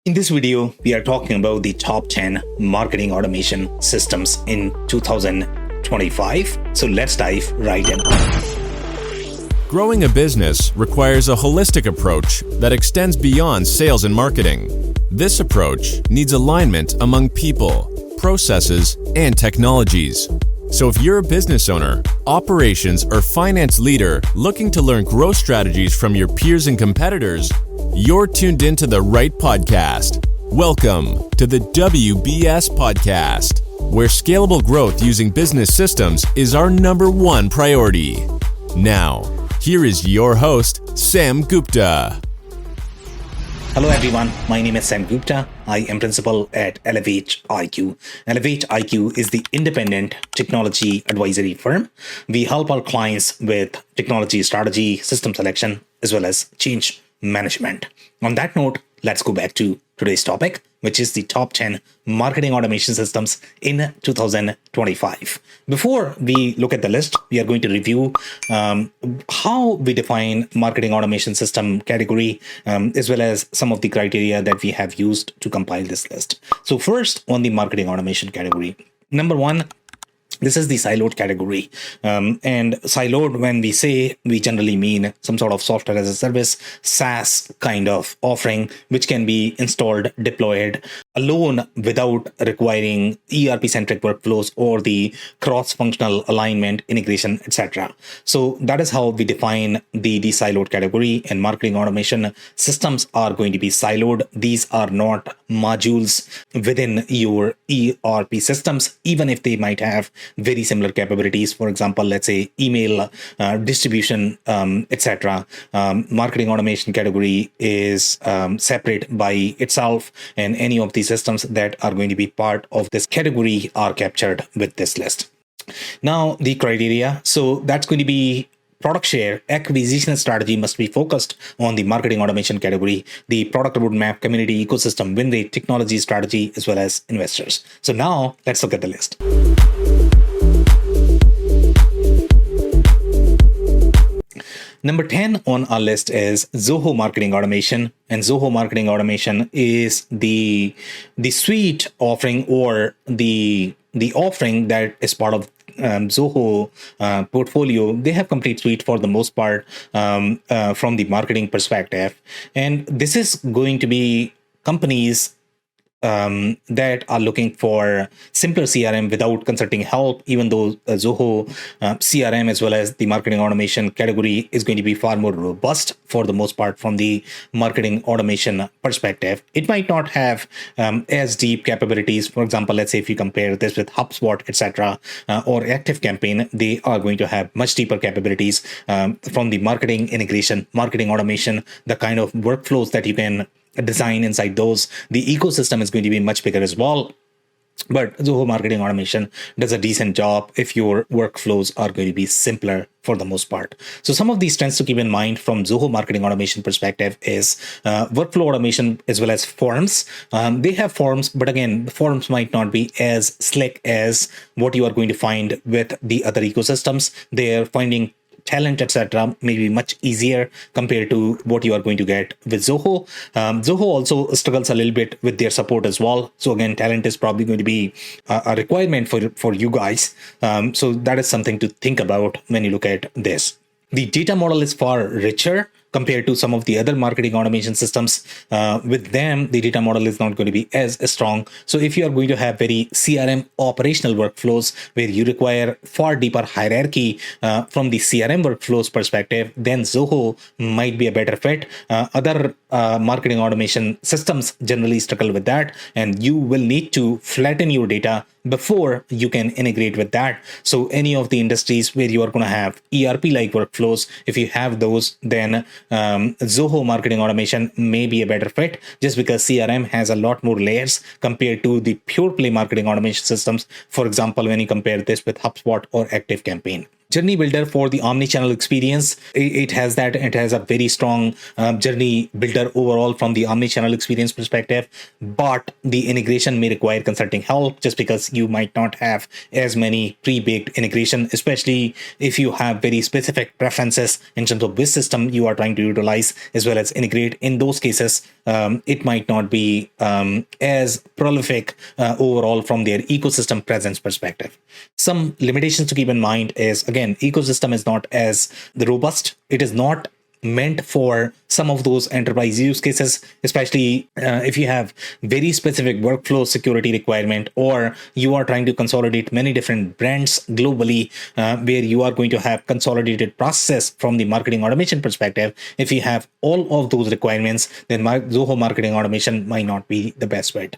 In this video, we are talking about the top 10 marketing automation systems in 2025. So let's dive right in. Growing a business requires a holistic approach that extends beyond sales and marketing. This approach needs alignment among people, processes, and technologies. So if you're a business owner, operations, or finance leader looking to learn growth strategies from your peers and competitors, you're tuned into the right podcast. Welcome to the WBS Podcast, where scalable growth using business systems is our number one priority. Now, here is your host, Sam Gupta. Hello everyone, my name is Sam Gupta. I am principal at Elevate IQ. Elevate IQ is the independent technology advisory firm. We help our clients with technology strategy, system selection, as well as change management. On that note, let's go back to today's topic, which is the top 10 marketing automation systems in 2025. Before we look at the list, we are going to review how we define marketing automation system category, as well as some of the criteria that we have used to compile this list. So first, on the marketing automation category, number one, this is the siloed category. And siloed, when we say, we generally mean some sort of software as a service, SaaS kind of offering, which can be installed, deployed alone without requiring ERP-centric workflows or the cross-functional alignment, integration, etc. So that is how we define the siloed category, and marketing automation systems are going to be siloed. These are not modules within your ERP systems, even if they might have very similar capabilities. For example, let's say email distribution, etc. Marketing automation category is separate by itself, and any of these systems that are going to be part of this category are captured with this list. Now, the criteria. So that's going to be product share, acquisition strategy must be focused on the marketing automation category, the product roadmap, community, ecosystem, win rate, technology strategy, as well as investors. So now let's look at the list. Number 10 on our list is Zoho Marketing Automation, and Zoho Marketing Automation is the suite offering, or the offering that is part of Zoho portfolio. They have complete suite for the most part from the marketing perspective, and this is going to be companies that are looking for simpler CRM without consulting help, even though Zoho CRM as well as the marketing automation category is going to be far more robust for the most part from the marketing automation perspective. It might not have as deep capabilities. For example, let's say if you compare this with HubSpot, etc., or ActiveCampaign, they are going to have much deeper capabilities from the marketing integration, marketing automation, the kind of workflows that you can design inside those. The ecosystem is going to be much bigger as well. But Zoho Marketing Automation does a decent job if your workflows are going to be simpler for the most part. So some of these trends to keep in mind from Zoho Marketing Automation perspective is workflow automation as well as forms. They have forms, but again, the forms might not be as slick as what you are going to find with the other ecosystems. They're finding talent, etc., may be much easier compared to what you are going to get with Zoho. Zoho also struggles a little bit with their support as well. So again, talent is probably going to be a requirement for you guys. So that is something to think about when you look at this. The data model is far richer compared to some of the other marketing automation systems. With them, the data model is not going to be as strong. So if you are going to have very CRM operational workflows where you require far deeper hierarchy from the CRM workflows perspective, then Zoho might be a better fit. Other marketing automation systems generally struggle with that, and you will need to flatten your data before you can integrate with that. So any of the industries where you are going to have ERP-like workflows, if you have those, then Zoho Marketing Automation may be a better fit, just because CRM has a lot more layers compared to the pure play marketing automation systems. For example, when you compare this with HubSpot or ActiveCampaign. journey builder for the omni-channel experience. It has that. It has a very strong journey builder overall from the omni-channel experience perspective, but the integration may require consulting help just because you might not have as many pre-baked integration, especially if you have very specific preferences in terms of which system you are trying to utilize as well as integrate. In those cases, it might not be as prolific overall from their ecosystem presence perspective. Some limitations to keep in mind is, again, ecosystem is not as robust. It is not meant for some of those enterprise use cases, especially if you have very specific workflow security requirement, or you are trying to consolidate many different brands globally, where you are going to have consolidated process from the marketing automation perspective. If you have all of those requirements, then Zoho marketing automation might not be the best fit.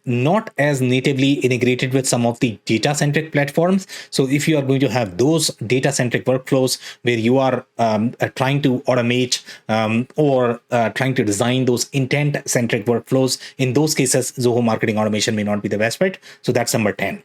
Not as natively integrated with some of the data-centric platforms. So if you are going to have those data-centric workflows where you are trying to automate or trying to design those intent-centric workflows, in those cases, Zoho marketing automation may not be the best fit. So that's number 10.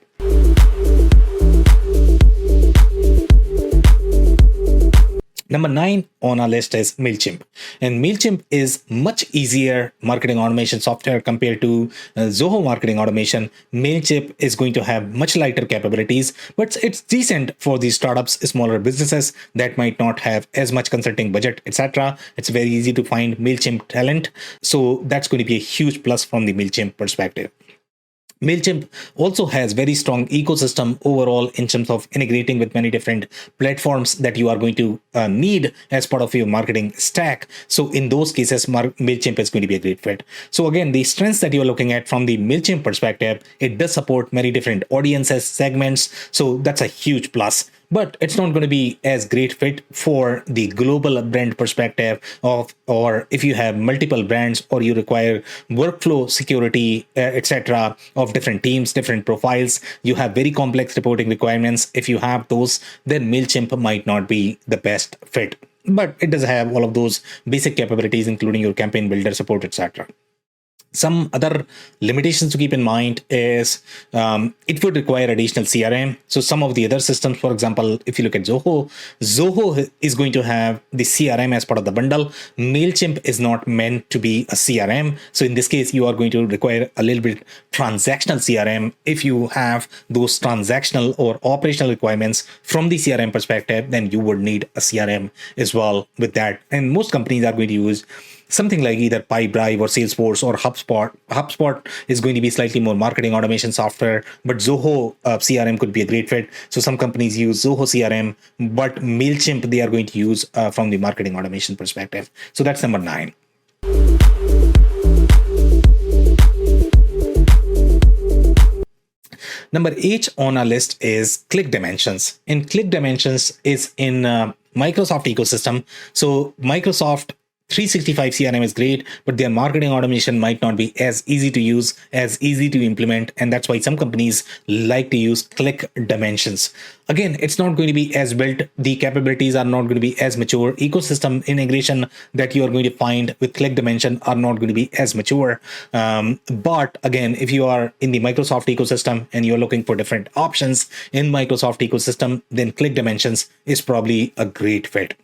Number 9 on our list is MailChimp. And MailChimp is much easier marketing automation software compared to Zoho marketing automation. MailChimp is going to have much lighter capabilities, but it's decent for these startups, smaller businesses that might not have as much consulting budget, etc. It's very easy to find MailChimp talent. So that's going to be a huge plus from the MailChimp perspective. MailChimp also has very strong ecosystem overall in terms of integrating with many different platforms that you are going to need as part of your marketing stack. So in those cases, MailChimp is going to be a great fit. So again, the strengths that you're looking at from the MailChimp perspective, it does support many different audiences, segments. So that's a huge plus. But it's not going to be as great fit for the global brand perspective of, or if you have multiple brands or you require workflow security, etc. of different teams, different profiles, you have very complex reporting requirements. If you have those, then MailChimp might not be the best fit. But it does have all of those basic capabilities, including your campaign builder support, etc. Some other limitations to keep in mind is it would require additional CRM. So some of the other systems, for example, if you look at Zoho is going to have the CRM as part of the bundle. MailChimp is not meant to be a CRM. So in this case, you are going to require a little bit transactional CRM. If you have those transactional or operational requirements from the CRM perspective, then you would need a CRM as well with that. And most companies are going to use something like either Pipedrive or Salesforce or HubSpot. HubSpot is going to be slightly more marketing automation software, but Zoho CRM could be a great fit. So some companies use Zoho CRM, but MailChimp they are going to use from the marketing automation perspective. So that's number 9. Number 8 on our list is Click Dimensions. And Click Dimensions is in Microsoft ecosystem. So Microsoft 365 CRM is great, but their marketing automation might not be as easy to use, as easy to implement. And that's why some companies like to use Click Dimensions. Again, it's not going to be as built. The capabilities are not going to be as mature. Ecosystem integration that you are going to find with Click Dimension are not going to be as mature. But again, if you are in the Microsoft ecosystem and you're looking for different options in Microsoft ecosystem, then Click Dimensions is probably a great fit.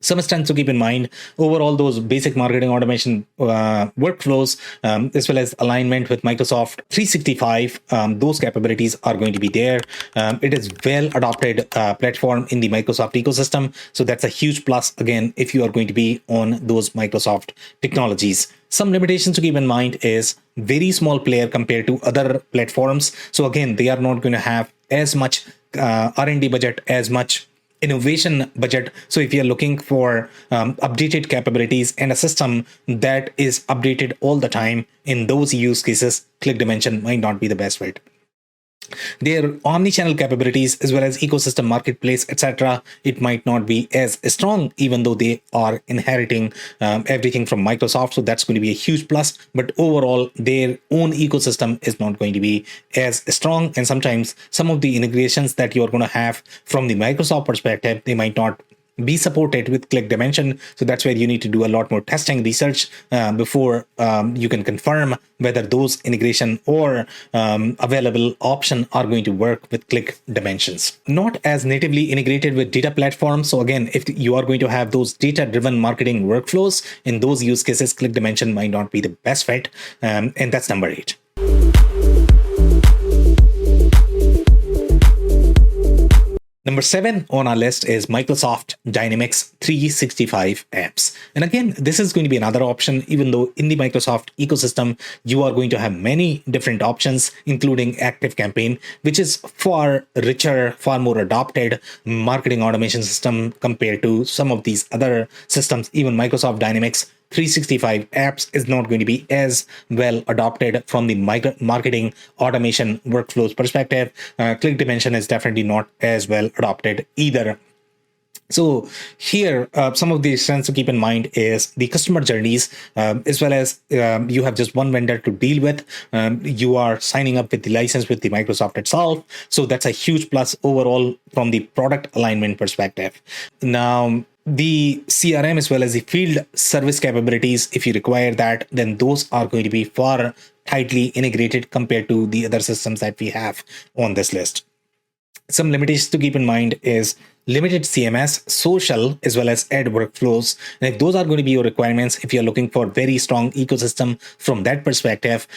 Some strengths to keep in mind: overall, those basic marketing automation workflows, as well as alignment with Microsoft 365, those capabilities are going to be there. It is well adopted platform in the Microsoft ecosystem. So that's a huge plus, again, if you are going to be on those Microsoft technologies. Some limitations to keep in mind is very small player compared to other platforms. So again, they are not going to have as much R&D budget, as much innovation budget. So if you're looking for updated capabilities and a system that is updated all the time, in those use cases, Click Dimension might not be the best fit. Their omni-channel capabilities as well as ecosystem marketplace, etc., it might not be as strong, even though they are inheriting everything from Microsoft. So that's going to be a huge plus. But overall, their own ecosystem is not going to be as strong. And sometimes some of the integrations that you're going to have from the Microsoft perspective, they might not be supported with click dimension. So that's where you need to do a lot more testing research before you can confirm whether those integration or available option are going to work with click dimensions. Not as natively integrated with data platforms. So again, if you are going to have those data driven marketing workflows, in those use cases, click dimension might not be the best fit. And that's number 8. Number 7 on our list is Microsoft Dynamics 365 apps. And again, this is going to be another option, even though in the Microsoft ecosystem, you are going to have many different options, including ActiveCampaign, which is far richer, far more adopted marketing automation system compared to some of these other systems. Even Microsoft Dynamics 365 apps is not going to be as well adopted from the marketing automation workflows perspective. Click dimension is definitely not as well adopted either. So here, some of the strengths to keep in mind is the customer journeys, as well as you have just one vendor to deal with. You are signing up with the license with the Microsoft itself. So that's a huge plus overall from the product alignment perspective. Now, the CRM as well as the field service capabilities, if you require that, then those are going to be far tightly integrated compared to the other systems that we have on this list. Some limitations to keep in mind is limited CMS, social, as well as ad workflows. And if those are going to be your requirements, if you're looking for very strong ecosystem from that perspective,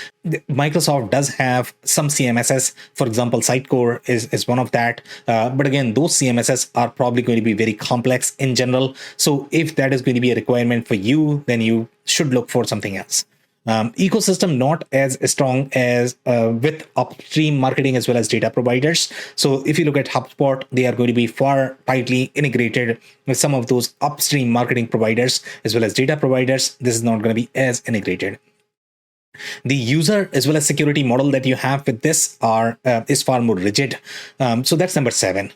Microsoft does have some CMSs. For example, Sitecore is one of that. But again, those CMSs are probably going to be very complex in general. So if that is going to be a requirement for you, then you should look for something else. Ecosystem not as strong as with upstream marketing as well as data providers. So if you look at HubSpot, they are going to be far tightly integrated with some of those upstream marketing providers as well as data providers. This is not going to be as integrated. The user as well as security model that you have with this is far more rigid. So that's number 7.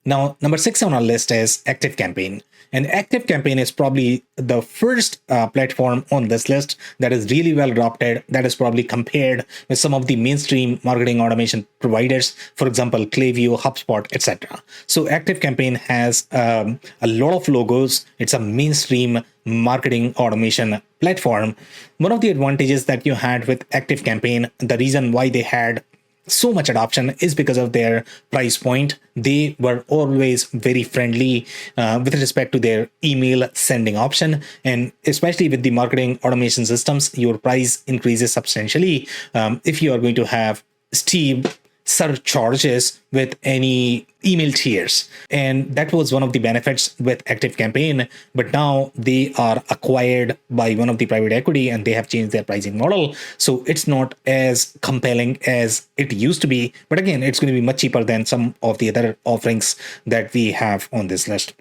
Now, number 6 on our list is ActiveCampaign. And ActiveCampaign is probably the first platform on this list that is really well adopted, that is probably compared with some of the mainstream marketing automation providers, for example, Klaviyo, HubSpot, etc. So ActiveCampaign has a lot of logos. It's a mainstream marketing automation platform. One of the advantages that you had with ActiveCampaign, the reason why they had so much adoption is because of their price point. They were always very friendly with respect to their email sending option. And especially with the marketing automation systems, your price increases substantially if you are going to have steep surcharges with any email tiers. And that was one of the benefits with ActiveCampaign. But now they are acquired by one of the private equity and they have changed their pricing model. So it's not as compelling as it used to be. But again, it's going to be much cheaper than some of the other offerings that we have on this list.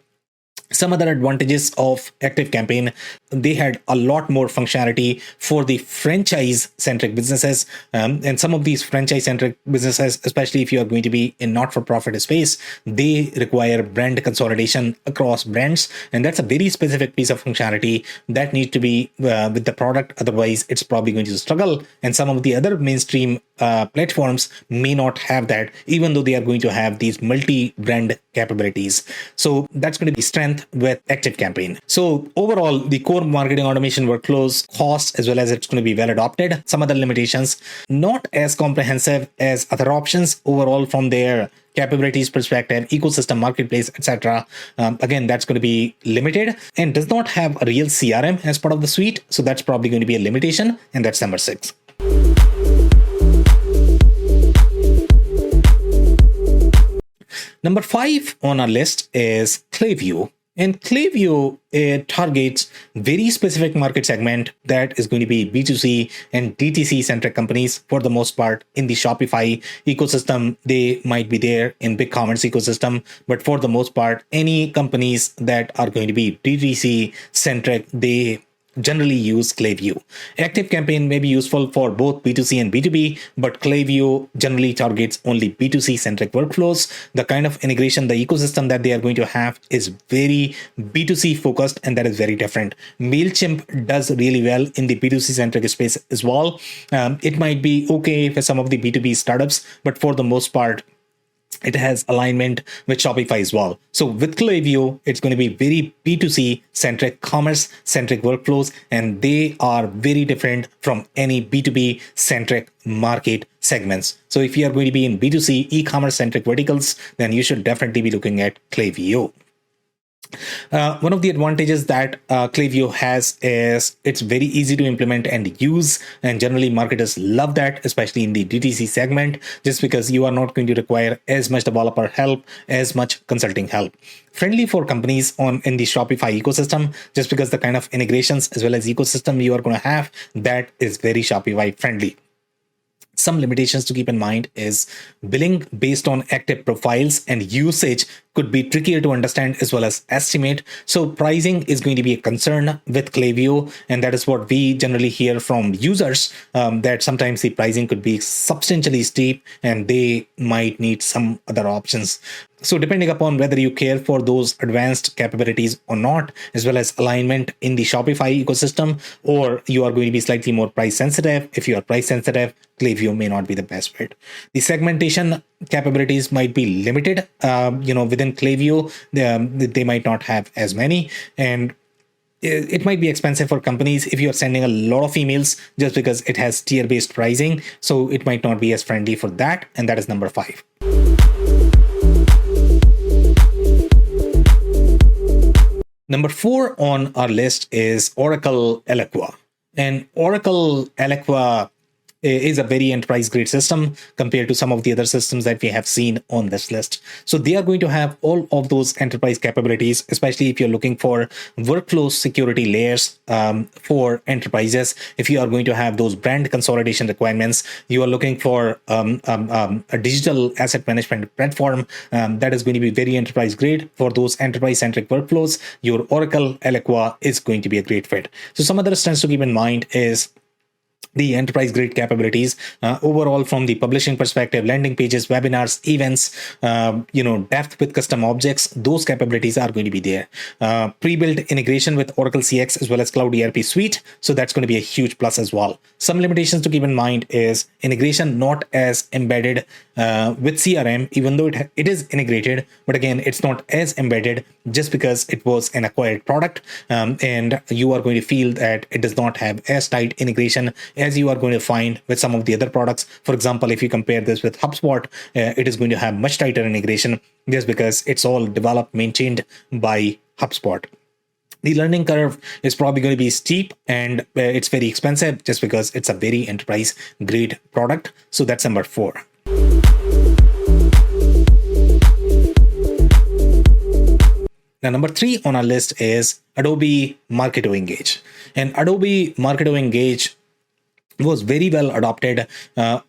Some other advantages of ActiveCampaign, they had a lot more functionality for the franchise-centric businesses. And some of these franchise-centric businesses, especially if you are going to be in not-for-profit space, they require brand consolidation across brands. And that's a very specific piece of functionality that needs to be with the product. Otherwise, it's probably going to struggle. And some of the other mainstream platforms may not have that, even though they are going to have these multi-brand capabilities. So that's going to be strength with ActiveCampaign. So overall, the core marketing automation workflows cost as well as it's going to be well adopted. Some other limitations, not as comprehensive as other options overall from their capabilities perspective, ecosystem, marketplace, etc. Again, that's going to be limited and does not have a real CRM as part of the suite. So that's probably going to be a limitation. And that's number 6. Number 5 on our list is Klaviyo. And Klaviyo targets very specific market segment that is going to be B2C and DTC centric companies for the most part. In the Shopify ecosystem, they might be there in BigCommerce ecosystem, but for the most part, any companies that are going to be DTC centric, they generally use Klaviyo. Active Campaign may be useful for both B2C and B2B, but Klaviyo generally targets only B2C centric workflows. The kind of integration, the ecosystem that they are going to have is very B2C focused, and that is very different. MailChimp does really well in the B2C centric space as well. It might be okay for some of the B2B startups, but for the most part, it has alignment with Shopify as well. So with Klaviyo, it's going to be very B2C centric, commerce centric workflows, and they are very different from any B2B centric market segments. So if you are going to be in B2C e-commerce centric verticals, then you should definitely be looking at Klaviyo. One of the advantages that Klaviyo has is it's very easy to implement and use, and generally marketers love that, especially in the DTC segment, just because you are not going to require as much developer help, as much consulting help. Friendly for companies in the Shopify ecosystem, just because the kind of integrations as well as ecosystem you are going to have, that is very Shopify friendly. Some limitations to keep in mind is billing based on active profiles and usage could be trickier to understand as well as estimate. So pricing is going to be a concern with Klaviyo, and that is what we generally hear from users, that sometimes the pricing could be substantially steep and they might need some other options. So depending upon whether you care for those advanced capabilities or not, as well as alignment in the Shopify ecosystem, or you are going to be slightly more price sensitive. If you are price sensitive, Klaviyo may not be the best fit. The segmentation capabilities might be limited, within Klaviyo, they might not have as many, and it might be expensive for companies if you're sending a lot of emails, just because it has tier-based pricing. So it might not be as friendly for that. And that is number 5. Number 4 on our list is Oracle Eloqua. And Oracle Eloqua is a very enterprise grade system compared to some of the other systems that we have seen on this list. So they are going to have all of those enterprise capabilities, especially if you're looking for workflow security layers for enterprises. If you are going to have those brand consolidation requirements, you are looking for a digital asset management platform that is going to be very enterprise grade for those enterprise centric workflows. Your Oracle Eloqua is going to be a great fit. So some other strengths to keep in mind is the enterprise grade capabilities overall from the publishing perspective, landing pages, webinars, events, depth with custom objects, those capabilities are going to be there. Pre-built integration with Oracle CX as well as Cloud ERP Suite. So that's going to be a huge plus as well. Some limitations to keep in mind is integration not as embedded with CRM, even though it is integrated, but again, it's not as embedded just because it was an acquired product, and you are going to feel that it does not have as tight integration as you are going to find with some of the other products. For example, if you compare this with HubSpot, it is going to have much tighter integration just because it's all developed, maintained by HubSpot. The learning curve is probably going to be steep, and it's very expensive just because it's a very enterprise grade product. So that's number 4. Now, number 3 on our list is Adobe Marketo Engage. And Adobe Marketo Engage was very well adopted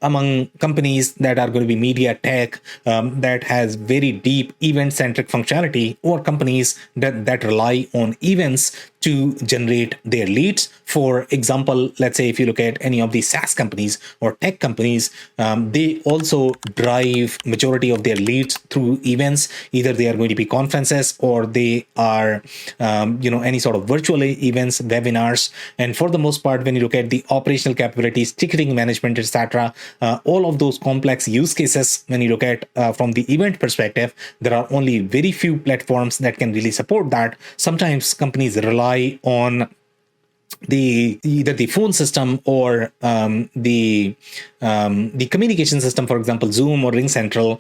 among companies that are going to be media tech, that has very deep event-centric functionality, or companies that rely on events to generate their leads. For example, let's say if you look at any of the SaaS companies or tech companies, they also drive majority of their leads through events. Either they are going to be conferences or they are, any sort of virtual events, webinars. And for the most part, when you look at the operational capabilities, ticketing management, etc., all of those complex use cases, when you look at from the event perspective, there are only very few platforms that can really support that. Sometimes companies rely on either the phone system or the communication system, for example, Zoom or RingCentral,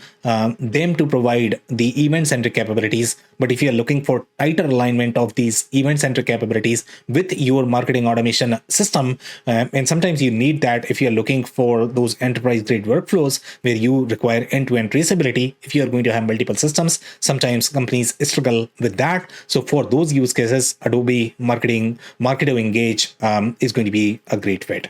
them to provide the event-centric capabilities. But if you are looking for tighter alignment of these event-centric capabilities with your marketing automation system, and sometimes you need that if you are looking for those enterprise-grade workflows where you require end-to-end traceability, if you are going to have multiple systems, sometimes companies struggle with that. So for those use cases, Adobe Marketo Engage is going to be a great fit.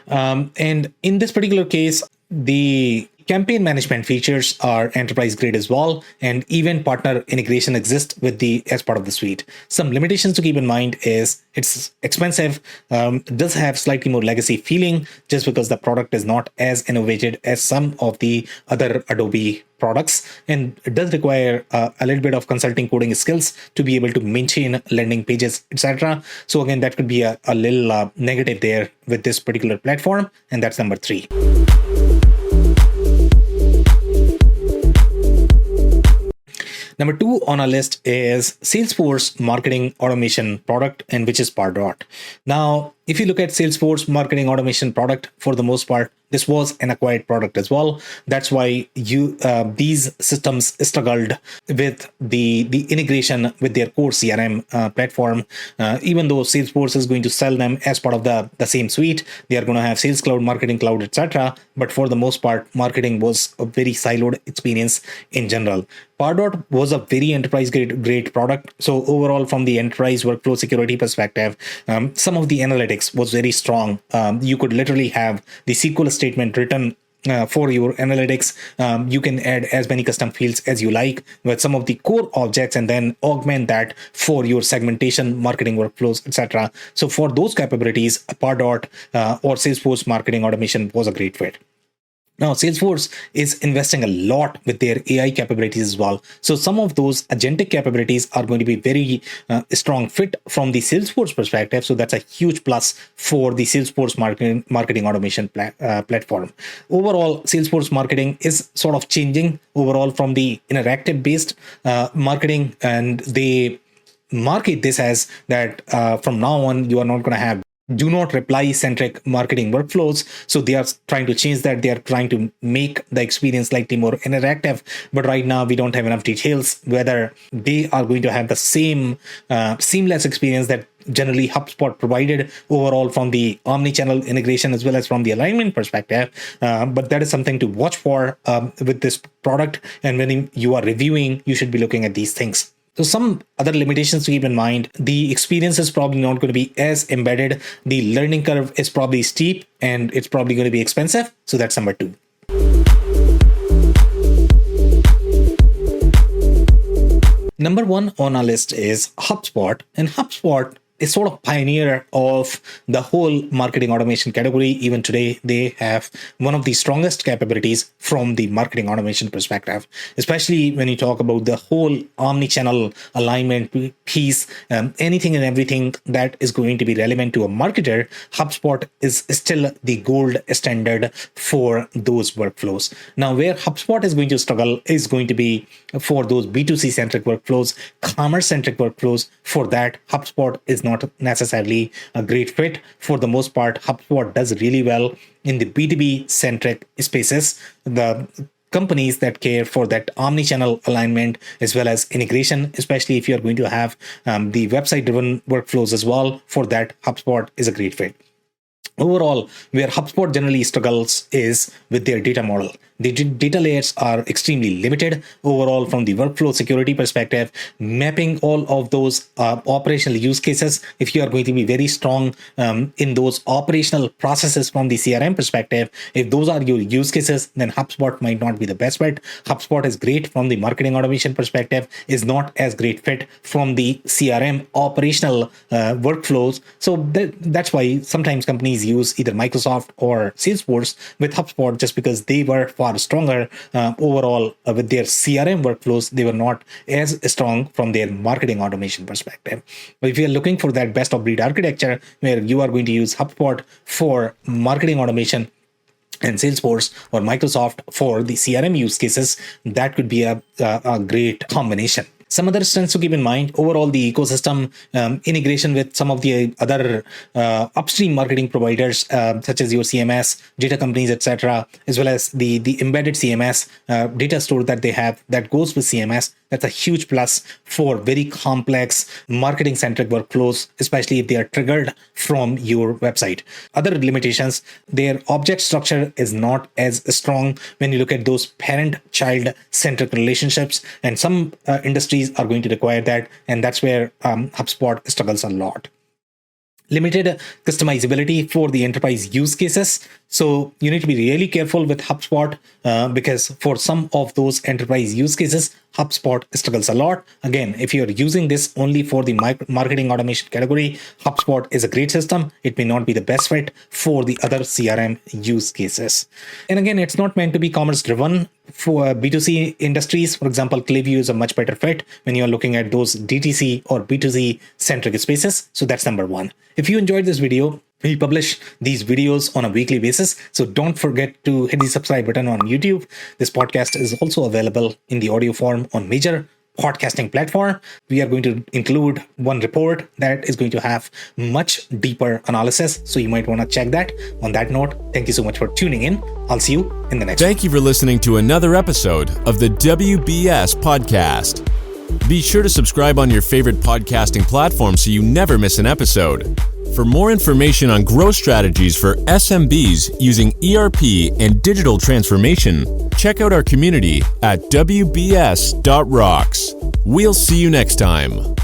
And in this particular case, the campaign management features are enterprise grade as well, and event partner integration exists with the as part of the suite. Some limitations to keep in mind is it's expensive, does have slightly more legacy feeling just because the product is not as innovated as some of the other Adobe products, and it does require a little bit of consulting coding skills to be able to maintain landing pages, etc. So again, that could be a little negative there with this particular platform, and that's number 3. Number 2 on our list is Salesforce marketing automation product, and which is Pardot. Now, if you look at Salesforce marketing automation product, for the most part, this was an acquired product as well. That's why these systems struggled with the integration with their core CRM platform. Even though Salesforce is going to sell them as part of the same suite, they are going to have Sales Cloud, Marketing Cloud, etc. But for the most part, marketing was a very siloed experience in general. Pardot was a very enterprise grade product. So overall, from the enterprise workflow security perspective, some of the analytics was very strong. You could literally have the SQL statement written for your analytics. You can add as many custom fields as you like with some of the core objects and then augment that for your segmentation, marketing workflows, etc. So for those capabilities, Pardot or Salesforce marketing automation was a great fit. Now, Salesforce is investing a lot with their AI capabilities as well. So some of those agentic capabilities are going to be very strong fit from the Salesforce perspective. So that's a huge plus for the Salesforce marketing automation platform. Overall, Salesforce marketing is sort of changing overall from the interactive based marketing, and they market this as that from now on, you are not going to have do not reply centric marketing workflows. So they are trying to change that. They are trying to make the experience slightly more interactive. But right now we don't have enough details whether they are going to have the same seamless experience that generally HubSpot provided overall from the omni-channel integration as well as from the alignment perspective. But that is something to watch for with this product. And when you are reviewing, you should be looking at these things. So some other limitations to keep in mind: the experience is probably not going to be as embedded. The learning curve is probably steep, and it's probably going to be expensive. So that's number 2. Number 1 on our list is HubSpot, and HubSpot is sort of pioneer of the whole marketing automation category. Even today, they have one of the strongest capabilities from the marketing automation perspective, especially when you talk about the whole omni-channel alignment piece, anything and everything that is going to be relevant to a marketer. HubSpot is still the gold standard for those workflows. Now, where HubSpot is going to struggle is going to be for those B2C centric workflows, commerce centric workflows. For that, HubSpot is not necessarily a great fit. For the most part, HubSpot does really well in the B2B centric spaces. The companies that care for that omni-channel alignment as well as integration, especially if you're going to have the website driven workflows as well, for that, HubSpot is a great fit. Overall, where HubSpot generally struggles is with their data model. The data layers are extremely limited overall from the workflow security perspective, mapping all of those operational use cases. If you are going to be very strong in those operational processes from the CRM perspective, if those are your use cases, then HubSpot might not be the best fit. HubSpot is great from the marketing automation perspective, is not as great fit from the CRM operational workflows. So that's why sometimes companies use either Microsoft or Salesforce with HubSpot, just because they were far stronger overall with their CRM workflows. They were not as strong from their marketing automation perspective. But if you are looking for that best of breed architecture where you are going to use HubSpot for marketing automation and Salesforce or Microsoft for the CRM use cases, that could be a great combination. Some other strengths to keep in mind: overall, the ecosystem integration with some of the other upstream marketing providers, such as your CMS, data companies, etc., as well as the embedded CMS data store that they have that goes with CMS. That's a huge plus for very complex marketing-centric workflows, especially if they are triggered from your website. Other limitations: their object structure is not as strong when you look at those parent-child-centric relationships, and some industries are going to require that, and that's where HubSpot struggles a lot. limited customizability for the enterprise use cases. So you need to be really careful with HubSpot because for some of those enterprise use cases, HubSpot struggles a lot. Again, if you're using this only for the marketing automation category, HubSpot is a great system. It may not be the best fit for the other CRM use cases. And again, it's not meant to be commerce driven. For B2C industries, for example, Klaviyo is a much better fit when you're looking at those DTC or B2C centric spaces. So that's number one. If you enjoyed this video, we publish these videos on a weekly basis. So don't forget to hit the subscribe button on YouTube. This podcast is also available in the audio form on major podcasting platform. We are going to include one report that is going to have much deeper analysis. So you might want to check that. On that note, thank you so much for tuning in. I'll see you in the next one. Thank you for listening to another episode of the WBS podcast. Be sure to subscribe on your favorite podcasting platform so you never miss an episode. For more information on growth strategies for SMBs using ERP and digital transformation, check out our community at WBS.rocks. We'll see you next time.